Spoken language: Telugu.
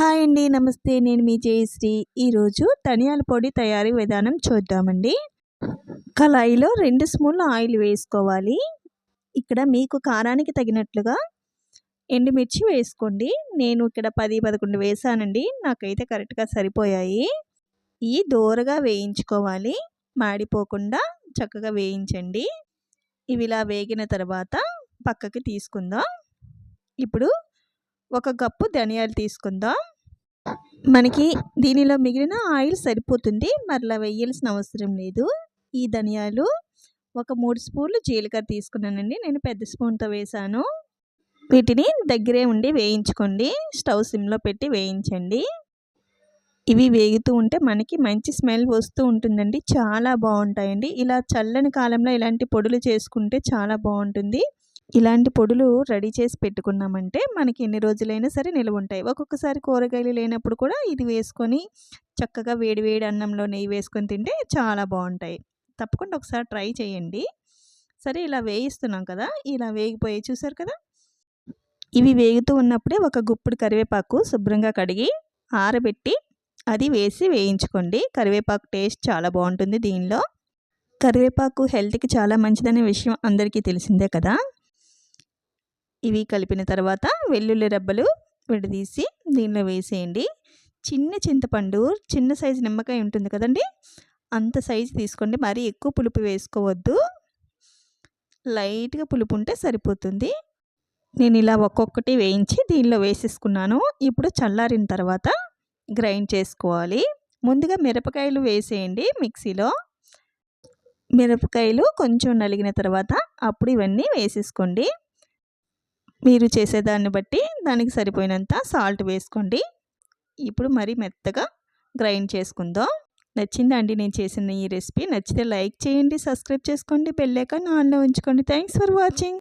హాయ్ అండి. నమస్తే. నేను మీ జయశ్రీ. ఈరోజు ధనియాల పొడి తయారీ విధానం చూద్దామండి. కళాయిలో 2 స్పూన్ల ఆయిల్ వేసుకోవాలి. ఇక్కడ మీకు కారానికి తగినట్లుగా ఎండుమిర్చి వేసుకోండి. నేను ఇక్కడ 10, 11 వేసానండి. నాకైతే కరెక్ట్‌గా సరిపోయాయి. ఇవి దోరగా వేయించుకోవాలి. మాడిపోకుండా చక్కగా వేయించండి. ఇవి ఇలా వేగిన తర్వాత పక్కకి తీసుకుందాం. ఇప్పుడు ఒక కప్పు ధనియాలు తీసుకుందాం. మనకి దీనిలో మిగిలిన ఆయిల్ సరిపోతుంది, మరలా వేయాల్సిన అవసరం లేదు. ఈ ధనియాలు ఒక 3 స్పూన్లు జీలకర్ర తీసుకున్నానండి. నేను పెద్ద స్పూన్తో వేసాను. వీటిని దగ్గరే ఉండి వేయించుకోండి. స్టవ్ సిమ్లో పెట్టి వేయించండి. ఇవి వేగుతూ ఉంటే మనకి మంచి స్మెల్ వస్తూ ఉంటుందండి. చాలా బాగుంటాయండి. ఇలా చల్లని కాలంలో ఇలాంటి పొడులు చేసుకుంటే చాలా బాగుంటుంది. ఇలాంటి పొడులు రెడీ చేసి పెట్టుకున్నామంటే మనకి ఎన్ని రోజులైనా సరే నిల్వ ఉంటాయి. ఒక్కొక్కసారి కూరగాయలు లేనప్పుడు కూడా ఇది వేసుకొని చక్కగా వేడి వేడి అన్నంలో నెయ్యి వేసుకొని తింటే చాలా బాగుంటాయి. తప్పకుండా ఒకసారి ట్రై చేయండి. సరే, ఇలా వేయిస్తున్నాం కదా, ఇలా వేగిపోయి చూసారు కదా. ఇవి వేగుతూ ఉన్నప్పుడే ఒక గుప్పుడు కరివేపాకు శుభ్రంగా కడిగి ఆరబెట్టి అది వేసి వేయించుకోండి. కరివేపాకు టేస్ట్ చాలా బాగుంటుంది దీనిలో. కరివేపాకు హెల్త్కి చాలా మంచిదనే విషయం అందరికీ తెలిసిందే కదా. ఇవి కలిపిన తర్వాత వెల్లుల్లి రెబ్బలు విడదీసి దీనిలో వేసేయండి. చిన్న చింతపండు, చిన్న సైజు నిమ్మకాయ ఉంటుంది కదండి, అంత సైజు తీసుకోండి. మరీ ఎక్కువ పులుపు వేసుకోవద్దు, లైట్గా పులుపు ఉంటే సరిపోతుంది. నేను ఇలా ఒక్కొక్కటి వేయించి దీనిలో వేసేసుకున్నాను. ఇప్పుడు చల్లారిన తర్వాత గ్రైండ్ చేసుకోవాలి. ముందుగా మిరపకాయలు వేసేయండి మిక్సీలో. మిరపకాయలు కొంచెం నలిగిన తర్వాత అప్పుడు ఇవన్నీ వేసేసుకోండి. మీరు చేసేదాన్ని బట్టి దానికి సరిపోయినంత సాల్ట్ వేసుకోండి. ఇప్పుడు మరీ మెత్తగా గ్రైండ్ చేసుకుందాం. నచ్చిందా అండి నేను చేసిన ఈ రెసిపీ? నచ్చితే లైక్ చేయండి, సబ్స్క్రైబ్ చేసుకోండి, బెల్ ఐకాన్ ఆన్లో ఉంచుకోండి. Thanks for watching.